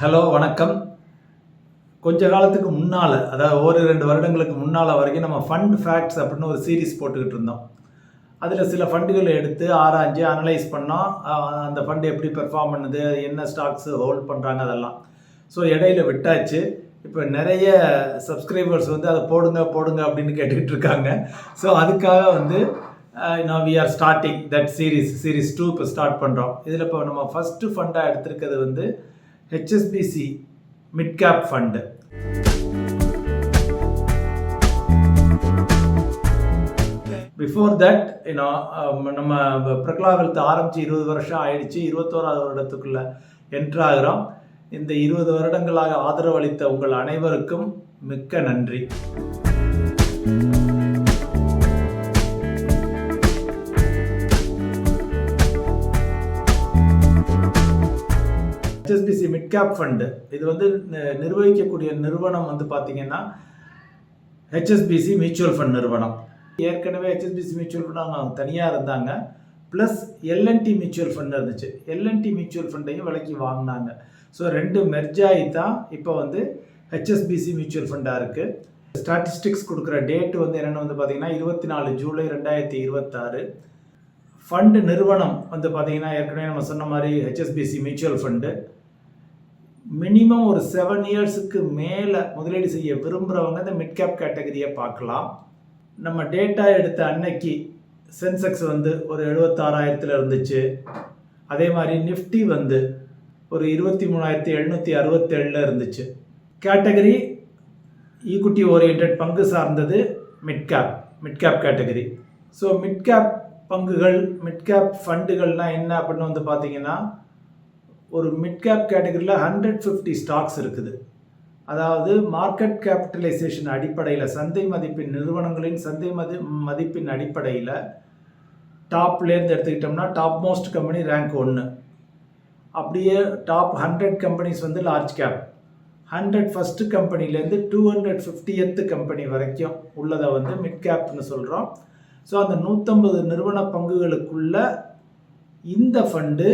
Hello வணக்கம். கொஞ்ச காலத்துக்கு முன்னால், அதாவது 2 வருடங்களுக்கு முன்னால் வரைக்கும் நம்ம ஃபண்ட் ஃபேக்ட்ஸ் அப்படின்னு ஒரு சீரீஸ் போட்டுக்கிட்டு இருந்தோம். அதில் சில ஃபண்டுகளை எடுத்து ஆராய்ஞ்சு அனலைஸ் பண்ணோம். அந்த ஃபண்டு எப்படி பெர்ஃபார்ம் பண்ணுது, என்ன ஸ்டாக்ஸு ஹோல்ட் பண்ணுறாங்க அதெல்லாம். ஸோ இடையில விட்டாச்சு. இப்போ நிறைய சப்ஸ்கிரைபர்ஸ் வந்து அதை போடுங்க போடுங்க அப்படின்னு கேட்டுக்கிட்டு இருக்காங்க. ஸோ அதுக்காக வந்து we are starting that series 2 இப்போ ஸ்டார்ட் பண்ணுறோம். இதில் இப்போ நம்ம ஃபஸ்ட்டு ஃபண்டாக எடுத்திருக்கிறது வந்து HSBC mid cap fund. Before that நம்ம பிரக்லா வெல்த் ஆரம்பித்து 20 வருஷம் ஆயிடுச்சு. 21வது வருடத்துக்குள்ள என்ட்ரு ஆகிறோம். இந்த 20 வருடங்களாக ஆதரவளித்த உங்கள் அனைவருக்கும் மிக்க நன்றி. HSBC மிட் கேப் ஃபண்டு இது வந்து நிர்வகிக்கக்கூடிய நிறுவனம் வந்து பார்த்தீங்கன்னா HSBC மியூச்சுவல் ஃபண்ட் நிறுவனம். ஏற்கனவே HSBC மியூச்சுவல் ஃபண்ட் அவங்க தனியாக இருந்தாங்க. ப்ளஸ் L&T மியூச்சுவல் ஃபண்ட் இருந்துச்சு. L&T மியூச்சுவல் ஃபண்டையும் விலைக்கு வாங்கினாங்க. ஸோ 2 மெர்ஜ் ஆகி தான் இப்போ வந்து HSBC மியூச்சுவல் ஃபண்டாக இருக்குது. ஸ்டாட்டிஸ்டிக்ஸ் கொடுக்குற டேட்டு வந்து என்னென்னு வந்து பார்த்தீங்கன்னா 24 ஜூலை 2026. ஃபண்டு நிறுவனம் வந்து பார்த்தீங்கன்னா ஏற்கனவே நம்ம சொன்ன மாதிரி HSBC மியூச்சுவல் ஃபண்டு. மினிமம் ஒரு 7 இயர்ஸுக்கு மேலே முதலீடு செய்ய விரும்புகிறவங்க இந்த மிட் கேப் கேட்டகரியை பார்க்கலாம். நம்ம டேட்டா எடுத்த அன்னைக்கு சென்செக்ஸ் வந்து ஒரு 76,000 இருந்துச்சு. அதே மாதிரி நிஃப்டி வந்து ஒரு 23,767 இருந்துச்சு. கேட்டகரி ஈக்விட்டி ஓரியன்ட் பங்கு சார்ந்தது mid cap category. So mid cap பங்குகள், மிட் கேப் ஃபண்டுகள்னால் என்ன அப்படின்னு வந்து பார்த்தீங்கன்னா, ஒரு மிட் கேப் கேட்டகரியில் 150 ஸ்டாக்ஸ் இருக்குது. அதாவது மார்க்கெட் கேபிட்டலைசேஷன் அடிப்படையில், சந்தை மதிப்பின் நிறுவனங்களின் சந்தை மதிப்பின் அடிப்படையில் டாப்லேருந்து எடுத்துக்கிட்டோம்னா டாப் மோஸ்ட் கம்பெனி ரேங்க் 1. அப்படியே டாப் 100 கம்பெனிஸ் வந்து லார்ஜ் கேப். 100 ஃபஸ்ட்டு கம்பெனிலேருந்து 250th கம்பெனி வரைக்கும் உள்ளதை வந்து மிட் கேப்னு சொல்கிறோம். ஸோ அந்த 150 நிறுவன பங்குகளுக்குள்ள இந்த ஃபண்டு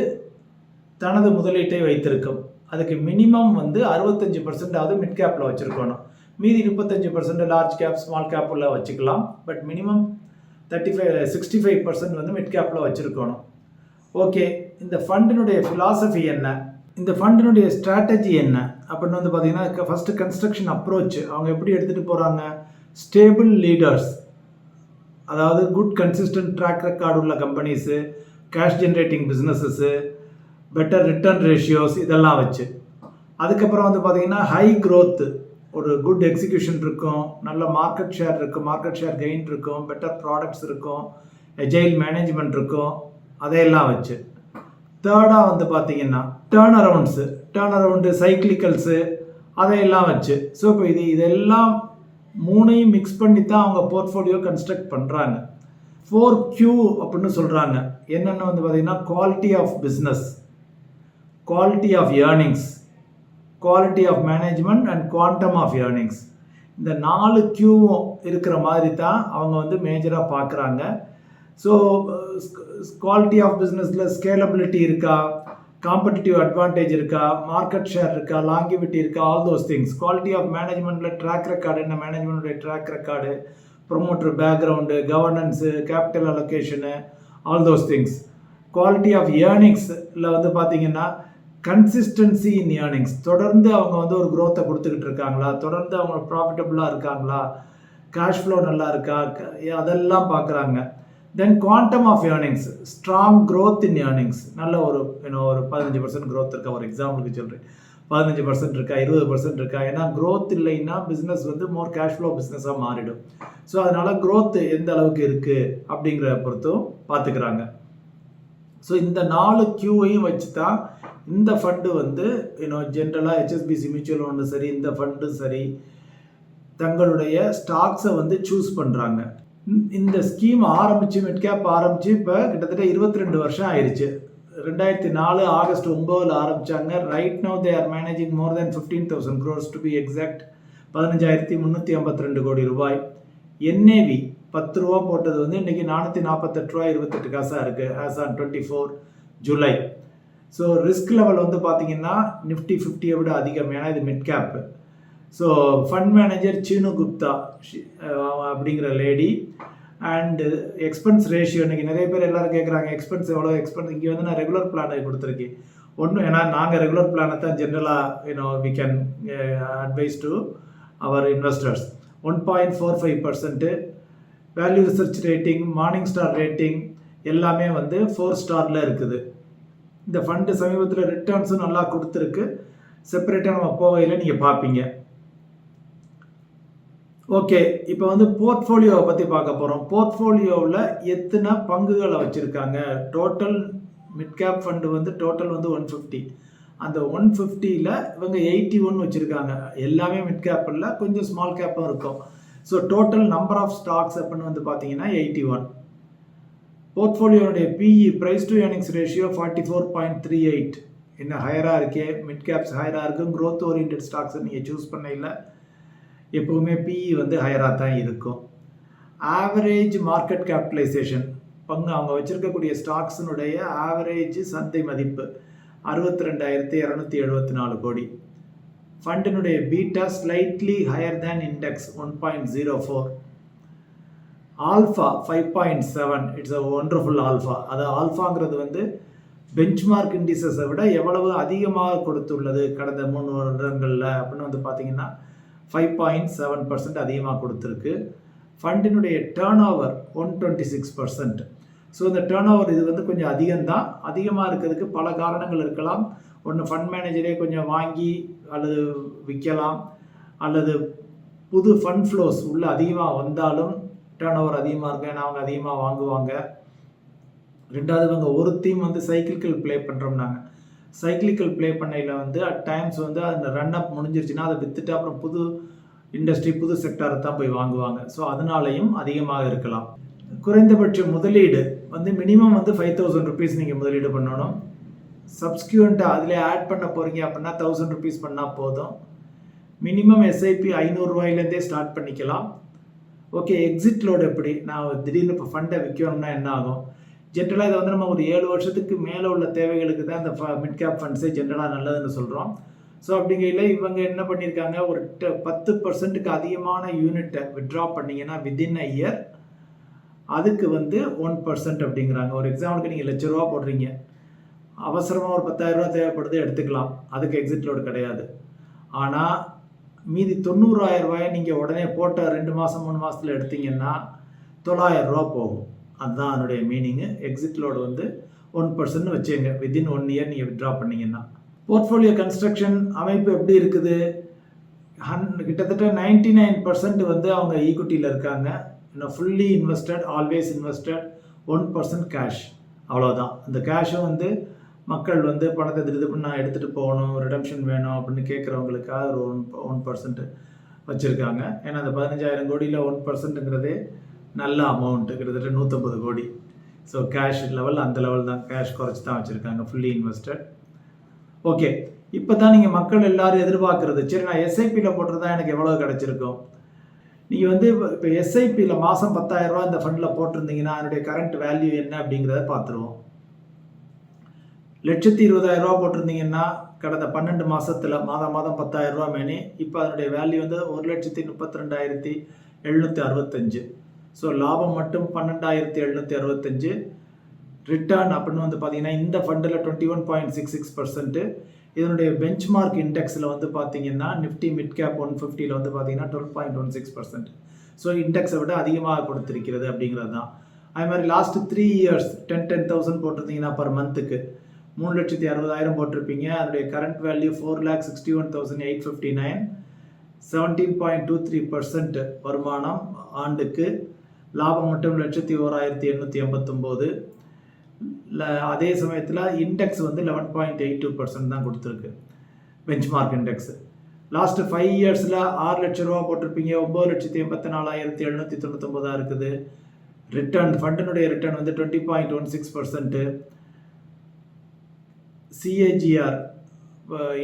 தனது முதலீட்டை வைத்திருக்கும். அதுக்கு மினிமம் வந்து 65% மிட் கேப்பில் வச்சுருக்கணும். மீதி 35% லார்ஜ் கேப், ஸ்மால் கேப் உள்ள வச்சுக்கலாம். பட் மினிமம் 65% வந்து மிட் கேப்பில் வச்சுருக்கணும். ஓகே, இந்த ஃபண்டினுடைய ஃபிலாசபி என்ன, இந்த ஃபண்டினுடைய ஸ்ட்ராட்டஜி என்ன அப்படின்னு வந்து பார்த்தீங்கன்னா, ஃபஸ்ட்டு கன்ஸ்ட்ரக்ஷன் அப்ரோச் அவங்க எப்படி எடுத்துகிட்டு போகிறாங்க. ஸ்டேபிள் லீடர்ஸ், அதாவது குட் கன்சிஸ்டன்ட் ட்ராக் ரெக்கார்டு உள்ள companies, cash generating businesses, better return ratios இதெல்லாம் வச்சு. அதுக்கப்புறம் வந்து பார்த்திங்கன்னா ஹை க்ரோத்து, ஒரு குட் எக்ஸிக்யூஷன் இருக்கும், நல்ல மார்க்கெட் ஷேர் இருக்கும், மார்க்கெட் ஷேர் கெயின் இருக்கும், பெட்டர் ப்ராடக்ட்ஸ் இருக்கும், எஜைல் மேனேஜ்மெண்ட் இருக்கும், அதையெல்லாம் வச்சு. தேர்டாக வந்து பார்த்திங்கன்னா டேர்ன் அரவுண்டு, சைக்ளிக்கல்ஸு அதையெல்லாம் வச்சு. ஸோ இப்போ இதெல்லாம் 3ஐயும் மிக்ஸ் பண்ணி தான் அவங்க போர்ட்ஃபோலியோ கன்ஸ்ட்ரக்ட் பண்ணுறாங்க. 4Q அப்படின்னு சொல்கிறாங்க. என்னென்ன வந்து பார்த்திங்கன்னா quality of business, quality of earnings, quality of management and quantum of earnings. இந்த 4 Qவும் இருக்கிற மாதிரி தான் அவங்க வந்து மேஜராக பார்க்குறாங்க. ஸோ குவாலிட்டி ஆஃப் பிஸ்னஸில் ஸ்கேலபிலிட்டி இருக்கா, காம்படிட்டிவ் அட்வான்டேஜ் இருக்கா, மார்க்கெட் ஷேர் இருக்கா, லாங்கிவிட்டி இருக்கா, all those things. Quality of மேனேஜ்மெண்ட்டில் ட்ராக் ரெக்கார்டு என்ன, மேனேஜ்மெண்ட்டுடைய track record, promoter background, governance, capital allocation, all those things. Quality of ஏர்னிங்ஸில் வந்து பார்த்தீங்கன்னா கன்சிஸ்டன்சி இன் ஏர்னிங்ஸ், தொடர்ந்து அவங்க வந்து ஒரு க்ரோத்தை கொடுத்துக்கிட்டு இருக்காங்களா, தொடர்ந்து அவங்க ப்ராஃபிட்டபுளாக இருக்காங்களா, கேஷ் ஃப்ளோ நல்லா இருக்கா, அதெல்லாம் பார்க்குறாங்க. Then quantum of earnings, strong growth in earnings, நல்ல ஒரு 15% க்ரோத் இருக்கா, ஒரு எக்ஸாம்பிளுக்கு சொல்கிறேன், 15% இருக்கா, 20% இருக்கா. ஏன்னா க்ரோத் இல்லைன்னா பிஸ்னஸ் வந்து மோர் கேஷ் ஃப்ளோ பிஸ்னஸாக மாறிடும். ஸோ அதனால் க்ரோத் எந்த அளவுக்கு இருக்குது அப்படிங்கிற பொறுத்தும் பார்த்துக்கிறாங்க. ஸோ இந்த 4 Qவையும் வச்சு தான் இந்த ஃபண்டு வந்து ஜென்ரலாக HSBC மியூச்சுவல் ஃபண்டு சரி, இந்த ஃபண்டு சரி, தங்களுடைய ஸ்டாக்ஸை வந்து சூஸ் பண்ணுறாங்க. இந்த ஸ்கீம் ஆரம்பித்து, மிட் கேப் ஆரம்பித்து இப்போ கிட்டத்தட்ட 22 வருஷம் ஆயிடுச்சு. 2004 ஆகஸ்ட் 9 ஆரம்பித்தாங்க. Right now they are managing more than 15,000 crores to be exact, 15,352 கோடி ரூபாய். NAV 10 ரூபா போட்டது வந்து இன்றைக்கி 448 ரூபா 28 காசாக இருக்குது as on 24 July. So risk level வந்து பார்த்தீங்கன்னா நிஃப்டி 50 விட அதிகம், ஏன்னா இது mid cap. So fund manager Seenu Gupta அப்படிங்கிற லேடி. அண்டு எக்ஸ்பென்ஸ் ரேஷியோ, இன்றைக்கி நிறைய பேர் எல்லோரும் கேட்குறாங்க எக்ஸ்பென்ஸ் எவ்வளோ எக்ஸ்பென்ஸ். இங்கே வந்து நான் ரெகுலர் பிளானை கொடுத்துருக்கேன் ஒன்றும், ஏன்னா நாங்கள் ரெகுலர் பிளானை தான் ஜென்ரலாக we can advise to our investors. 1.45%. Value research rating, Morningstar rating எல்லாமே வந்து 4 ஸ்டாரில் இருக்குது. இந்த ஃபண்டு சமீபத்தில் ரிட்டர்ன்ஸும் நல்லா கொடுத்துருக்கு. செப்பரேட்டாக நம்ம போகையில் நீங்கள் பார்ப்பீங்க. ஓகே, இப்போ வந்து போர்ட்ஃபோலியோவை பற்றி பார்க்க போகிறோம். போர்ட்ஃபோலியோவில் எத்தனை பங்குகளை வச்சுருக்காங்க. டோட்டல் மிட் கேப் ஃபண்டு வந்து டோட்டல் வந்து 150. அந்த 150ல் இவங்க 81 வச்சுருக்காங்க. எல்லாமே மிட் கேப் இல்லை, கொஞ்சம் ஸ்மால் கேப்பும் இருக்கும். So total number of stocks அப்படின்னு வந்து பார்த்தீங்கன்னா 81. போர்ட்ஃபோலியோடைய PE, price to earnings ratio 44.38. இன்னும் ஹையராக இருக்கே, மிட் கேப்ஸ் ஹையராக இருக்கும். க்ரோத் ஓரியன்ட் ஸ்டாக்ஸை நீங்கள் சூஸ் பண்ணையில் எப்போவுமே பிஇ வந்து ஹையராக தான் இருக்கும். ஆவரேஜ் மார்க்கெட் கேபிட்டலைசேஷன், பங்கு அவங்க வச்சுருக்கக்கூடிய ஸ்டாக்ஸினுடைய ஆவரேஜ் சந்தை மதிப்பு 62,274 கோடி. ஃபண்டினுடைய beta slightly higher than index 1.04. Alpha 5.7. It's a wonderful alpha. அது ஆல்ஃபாங்கிறது வந்து பெஞ்ச்மார்க் இண்டிசஸை விட எவ்வளவு அதிகமாக கொடுத்துள்ளது கடந்த 3 வருடங்களில் அப்படின்னு வந்து பார்த்தீங்கன்னா 5.7% அதிகமாக கொடுத்துருக்கு. ஃபண்டினுடைய டேர்ன் ஓவர் 126%. ஸோ இந்த டேர்ன் ஓவர் இது வந்து கொஞ்சம் அதிகம்தான். அதிகமாக இருக்கிறதுக்கு பல காரணங்கள் இருக்கலாம். ஒன்று, ஃபண்ட் மேனேஜரே கொஞ்சம் வாங்கி அல்லது விற்கலாம், அல்லது புது ஃபண்ட் ஃப்ளோஸ் உள்ள அதிகமாக வந்தாலும் டேர்ன் ஓவர் அதிகமாக இருக்கும், ஏன்னா அவங்க அதிகமாக வாங்குவாங்க. ரெண்டாவது, இவங்க ஒரு தீம் வந்து சைக்கிளிக்கல் ப்ளே பண்ணுறோம்னாங்க. சைக்கிளிக்கல் ப்ளே பண்ணையில் வந்து அட் டைம்ஸ் வந்து அந்த ரன் அப் முடிஞ்சிருச்சுன்னா அதை விற்றுட்டு அப்புறம் புது இண்டஸ்ட்ரி, புது செக்டாரை தான் போய் வாங்குவாங்க. ஸோ அதனாலையும் அதிகமாக இருக்கலாம். குறைந்தபட்ச முதலீடு வந்து மினிமம் வந்து 5,000 ருபீஸ் நீங்கள் முதலீடு பண்ணணும். சப்ஸ்கியூண்ட்டாக அதில் ஆட் பண்ண போகிறீங்க அப்படின்னா 1,000 ருபீஸ் பண்ணால் போதும். மினிமம் எஸ்ஐபி 500 ரூபாயிலேருந்தே ஸ்டார்ட் பண்ணிக்கலாம். ஓகே, எக்ஸிட் லோடு எப்படி? நான் திடீர்னு இப்போ ஃபண்டை விற்கணும்னா என்ன ஆகும்? ஜென்ரலாக இதை வந்து நம்ம ஒரு 7 வருஷத்துக்கு மேலே உள்ள தேவைகளுக்கு தான் இந்த மிட் கேப் ஃபண்ட்ஸே ஜென்ரலாக நல்லதுன்னு சொல்கிறோம். ஸோ அப்படிங்கையில் இவங்க என்ன பண்ணியிருக்காங்க, ஒரு 10%க்கு அதிகமான யூனிட்டை வித்ட்ரா பண்ணிங்கன்னா வித்தின் அ இயர் அதுக்கு வந்து 1% அப்படிங்கிறாங்க. ஒரு எக்ஸாம்பிளுக்கு நீங்கள் ₹1,00,000 போடுறீங்க, அவசரமாக ஒரு 10,000 தேவைப்படுது, எடுத்துக்கலாம். அதுக்கு எக்ஸிட் லோடு கிடையாது. ஆனால் மீதி 90,000 நீங்கள் உடனே போட்ட 2 மாதம் 3 மாதத்தில் எடுத்தீங்கன்னா ₹9,000 போகும். அதுதான் அதனுடைய மீனிங்கு. எக்ஸிட் லோடு வந்து 1% வச்சுங்க. வித்தின் 1 இயர் நீங்கள் வித்ட்ரா பண்ணிங்கன்னா. போர்ட்ஃபோலியோ கன்ஸ்ட்ரக்ஷன் அமைப்பு எப்படி இருக்குது? கிட்டத்தட்ட 99% வந்து அவங்க ஈக்விட்டியில் இருக்காங்க. இன்னும் fully invested, always invested, 1% cash. அவ்வளோதான். அந்த கேஷும் வந்து மக்கள் வந்து பணத்தை திருப்பி நான் எடுத்துகிட்டு போகணும், ரிடம்ஷன் வேணும் அப்படின்னு கேட்குறவங்களுக்காக ஒரு 1% வச்சுருக்காங்க. ஏன்னா அந்த 15,000 கோடியில் 1%ங்கிறதே நல்ல அமௌண்ட்டு, கிட்டத்தட்ட 150 கோடி. ஸோ கேஷ் லெவல் அந்த லெவல் தான், கேஷ் குறைச்சி தான் வச்சுருக்காங்க, ஃபுல்லி இன்வெஸ்டட். ஓகே, இப்போ தான் நீங்கள் மக்கள் எல்லோரும் எதிர்பார்க்குறது, சரி நான் எஸ்ஐபியில் போட்டிருந்தா எனக்கு எவ்வளோ கிடச்சிருக்கும்? நீங்கள் வந்து இப்போ எஸ்ஐபியில் மாதம் 10,000 இந்த ஃபண்டில் போட்டிருந்தீங்கன்னா அதனுடைய கரண்ட் வேல்யூ என்ன அப்படிங்கிறத பார்த்துருவோம். 1,20,000 போட்டிருந்தீங்கன்னா கடந்த 12 மாதத்தில் மாதம் 10,000 மேனி, இப்போ அதனுடைய வேல்யூ வந்து 1,32,765. ஸோ லாபம் மட்டும் 12,765. ரிட்டர்ன் அப்படின்னு வந்து பார்த்தீங்கன்னா இந்த ஃபண்டில் 21.66%. இதனுடைய பெஞ்ச்மார்க் இண்டெக்ஸில் வந்து பார்த்தீங்கன்னா நிஃப்டி மிட் கேப் 150ல் வந்து பார்த்தீங்கன்னா 12.16%. ஸோ இண்டெக்ஸை விட அதிகமாக கொடுத்துருக்கிறது அப்படிங்கிறது தான். அது மாதிரி லாஸ்ட் 3 இயர்ஸ் 10,000 போட்டிருந்தீங்கன்னா பர் மந்த்துக்கு 3,60,000 போட்டிருப்பீங்க. அதனுடைய கரண்ட் வேல்யூ 4,61,859. 17.23% வருமானம் ஆண்டுக்கு. லாபம் மட்டும் 1,01,889. அதே சமயத்தில் இண்டெக்ஸ் வந்து 11.82% தான் கொடுத்துருக்கு, பெஞ்ச்மார்க் இண்டெக்ஸ். லாஸ்ட் 5 இயர்ஸில் 6 லட்ச ரூபா போட்டிருப்பீங்க, 9,84,799 இருக்குது. ரிட்டர்ன், ஃபண்டினுடைய ரிட்டர்ன் வந்து 20.16%. சிஏஜிஆர்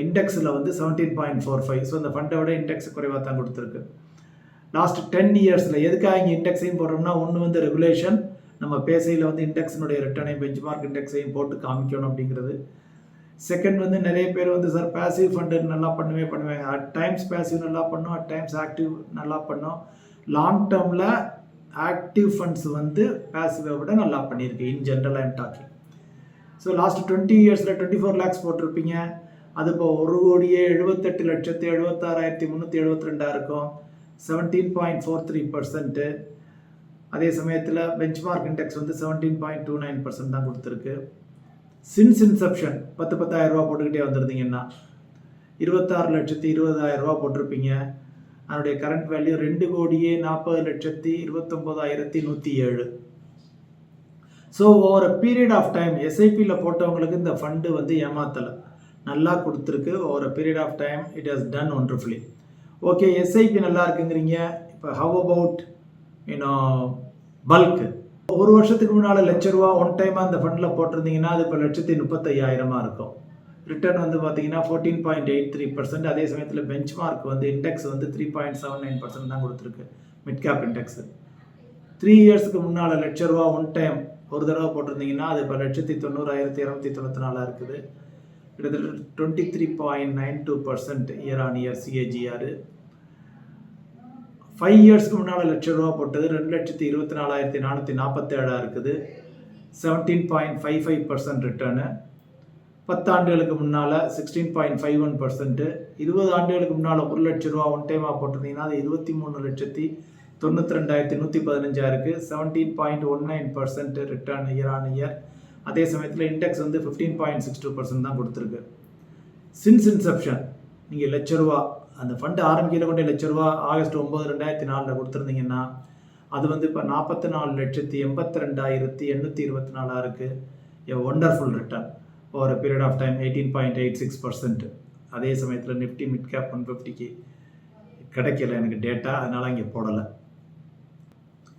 இண்டெக்ஸில் வந்து 17.45. ஸோ இந்த ஃபண்டை விட இண்டெக்ஸ் குறைவாக தான் கொடுத்துருக்கு. லாஸ்ட் 10 இயர்ஸில் எதுக்காக இங்கே இண்டெக்ஸையும் போடுறோம்னா, ஒன்று வந்து ரெகுலேஷன், நம்ம பேசையில் வந்து இண்டெக்ஸினுடைய ரிட்டர்னையும் பெஞ்ச்மார்க் இண்டெக்ஸையும் போட்டு காமிக்கணும் அப்படிங்கிறது. செகண்ட் வந்து நிறைய பேர் வந்து சார் பேசிவ் ஃபண்டு நல்லா பண்ணுவாங்க. அட் டைம்ஸ் பேசிவ் நல்லா பண்ணும், அட் டைம்ஸ் ஆக்டிவ் நல்லா பண்ணும். லாங் டேர்மில் ஆக்டிவ் ஃபண்ட்ஸ் வந்து பேசிவை விட நல்லா பண்ணியிருக்கு in general I'm talking. So last 20 இயர்ஸில் 24 lakhs போட்டிருப்பீங்க. அது இப்போ 1,78,76,372 இருக்கும், 17.43%. அதே சமயத்தில் பெஞ்ச்மார்க் இண்டெக்ஸ் வந்து 17.29% தான் கொடுத்துருக்கு. சின்ஸ் இன்செப்ஷன் 10,000 ரூபா போட்டுக்கிட்டே வந்திருந்தீங்கன்னா 26,20,000 போட்டிருப்பீங்க. அதனுடைய current value 2,40,29,107. So over a period of time எஸ்ஐபியில் போட்டவங்களுக்கு இந்த ஃபண்டு வந்து ஏமாத்தலை, நல்லா கொடுத்துருக்கு. Over a period of time it has done wonderfully. Okay, SIP நல்லா இருக்குங்கிறீங்க. இப்போ ஹவ் அபவுட் பல்க்? ஒரு வருஷத்துக்கு முன்னால் ₹1,00,000 ஒன் டைமாக அந்த ஃபண்டில் போட்டிருந்தீங்கன்னா அது இப்போ 1,35,000 இருக்கும். ரிட்டர்ன் வந்து பார்த்தீங்கன்னா 14.83%. அதே சமயத்தில் பெஞ்ச்மார்க் வந்து இண்டெக்ஸ் வந்து 3.79% தான் கொடுத்துருக்கு, மிட் கேப் இண்டெக்ஸு. 3 இயர்ஸ்க்கு முன்னால் ₹1,00,000 ஒன் டைம் ஒரு தடவை போட்டிருந்தீங்கன்னா அது இப்போ 1,90,294 இருக்குது. கிட்டத்தட்ட 23.92% இயர் ஆன் இயர் சிஏஜிஆர். 5 இயர்ஸ்க்கு முன்னால் ₹1,00,000 போட்டது 2,24,447 இருக்குது, 17.55% ரிட்டர்னு. 10 ஆண்டுகளுக்கு முன்னால் 16.51%. 20 ஆண்டுகளுக்கு முன்னால் ₹1,00,000 ஒன் டைமாக போட்டிருந்தீங்கன்னா அது 23,92,115 இருக்குது, 17.19% ரிட்டர்ன் இயர் ஆன் இயர். அதே சமயத்தில் இண்டெக்ஸ் வந்து 15.62% தான் கொடுத்துருக்கு. சின்ஸ் இன்செப்ஷன் நீங்கள் ₹1,00,000 அந்த ஃபண்டு ஆரம்பிக்கிற கொண்டே ₹1,00,000 ஆகஸ்ட் 9, 2004 கொடுத்துருந்தீங்கன்னா அது வந்து இப்போ 44,82,824 இருக்குது. A wonderful return over a period of time 18.86%. அதே சமயத்தில் நிஃப்டி மிட் கேப் 150க்கு கிடைக்கல எனக்கு டேட்டா, அதனால் இங்கே போடலை.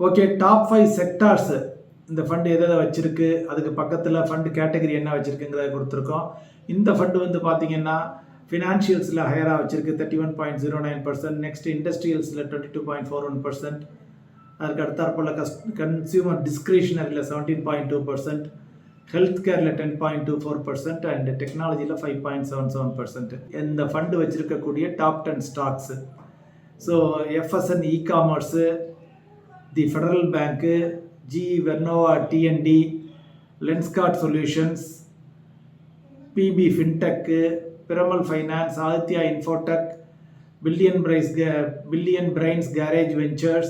ஓகே, டாப் 5 செக்டார்ஸு இந்த ஃபண்டு எதை வச்சுருக்கு, அதுக்கு பக்கத்தில் ஃபண்டு கேட்டகரி என்ன வச்சுருக்குங்கிறத கொடுத்துருக்கோம். இந்த ஃபண்டு வந்து பார்த்திங்கன்னா ஃபினான்ஷியல்ஸில் ஹையராக வச்சுருக்கு 31.09%. நெக்ஸ்ட் இண்டஸ்ட்ரியல்ஸில் 22.41%. அதுக்கு அடுத்தாற்போல் கன்சியூமர் டிஸ்கிரிஷனரியில் 17.2%, ஹெல்த் கேரில் 10.24% அண்ட் டெக்னாலஜியில் 5.77%. இந்த ஃபண்டு வச்சுருக்கக்கூடிய top 10 stocks. So FSN e-commerce, the Federal Bank, GE Vernova TND, Lenskart Solutions, PB Fintech, Piramal Finance, Aditya Infotech, Billion Brains Garage Ventures,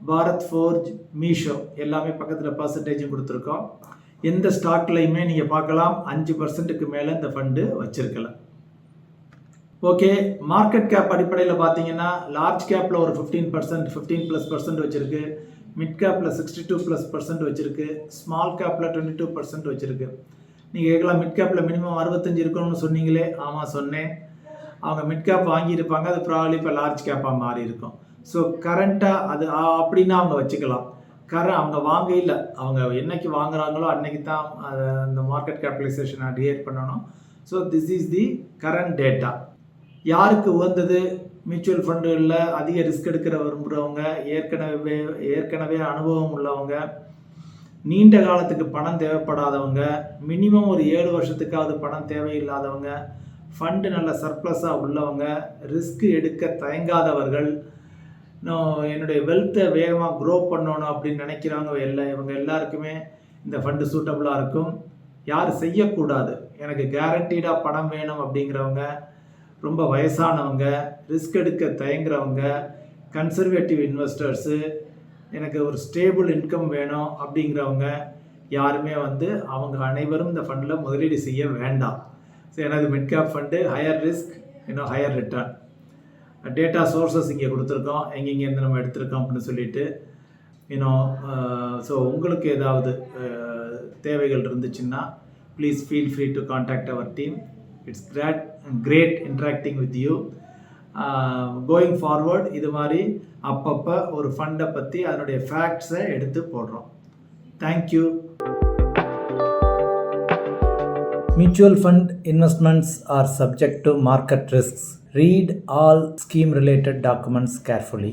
Bharat forge, Meesho எல்லாமே பக்கத்தில் பர்சன்டேஜும் கொடுத்துருக்கோம். எந்த ஸ்டாக்லையுமே நீங்கள் பார்க்கலாம் 5%க்கு மேலே இந்த ஃபண்டு வச்சுருக்கலாம். ஓகே, மார்க்கெட் கேப் அடிப்படையில் பார்த்தீங்கன்னா லார்ஜ் கேப்பில் ஒரு 15%, 15+% வச்சுருக்கு. மிட் கேப்பில் 62+% வச்சுருக்கு. ஸ்மால் கேப்பில் 22% வச்சுருக்கு. நீங்கள் கேட்கலாம் மிட் கேப்பில் மினிமம் 65 இருக்கணும்னு சொன்னீங்களே. ஆமாம் சொன்னேன். அவங்க மிட் கேப் வாங்கியிருப்பாங்க, அது ப்ராபப்ளி இப்போ லார்ஜ் கேப்பாக மாறி இருக்கும். ஸோ கரண்ட்டாக அது அப்படின்னா அவங்க வச்சுக்கலாம். அவங்க வாங்கையில் அவங்க என்னைக்கு வாங்குறாங்களோ அன்னைக்கு தான் அந்த மார்க்கெட் கேபிட்டலைசேஷன் கிரியேட் பண்ணணும். So this is the current data. யாருக்கு உகந்தது? மியூச்சுவல் ஃபண்டுகளில் அதிக ரிஸ்க் எடுக்கிற விரும்புகிறவங்க, ஏற்கனவே அனுபவம் உள்ளவங்க, நீண்ட காலத்துக்கு பணம் தேவைப்படாதவங்க, மினிமம் ஒரு 7 வருஷத்துக்காவது பணம் தேவையில்லாதவங்க, ஃபண்டு நல்ல சர்ப்ளஸாக உள்ளவங்க, ரிஸ்க் எடுக்க தயங்காதவர்கள், என்னுடைய வெல்த்தை வேகமாக க்ரோ பண்ணணும் அப்படின்னு நினைக்கிறவங்க இவங்க எல்லாருக்குமே இந்த ஃபண்டு சூட்டபுளாக இருக்கும். யார் செய்யக்கூடாது, எனக்கு கேரண்டீடாக பணம் வேணும் அப்படிங்கிறவங்க, ரொம்ப வயசானவங்க, ரிஸ்க் எடுக்க தயங்குறவங்க, கன்சர்வேட்டிவ் இன்வெஸ்டர்ஸு, எனக்கு ஒரு ஸ்டேபிள் இன்கம் வேணும் அப்படிங்கிறவங்க யாருமே அவங்க அனைவரும் இந்த ஃபண்டில் முதலீடு செய்ய வேண்டாம். ஸோ எனது mid cap fund higher risk higher return. Data sources இங்கே கொடுத்துருக்கோம், எங்கெங்கேருந்து நம்ம எடுத்திருக்கோம் அப்படின்னு சொல்லிட்டு ஸோ உங்களுக்கு ஏதாவது தேவைகள் இருந்துச்சுன்னா please feel free to contact our team. It's great interacting with you. Going forward இது மாதிரி அப்பப்போ ஒரு ஃபண்டை பற்றி அதனுடைய ஃபேக்ட்ஸை எடுத்து போடுறோம். Thank you. Mutual fund investments are subject to market risks. Read all scheme related documents carefully.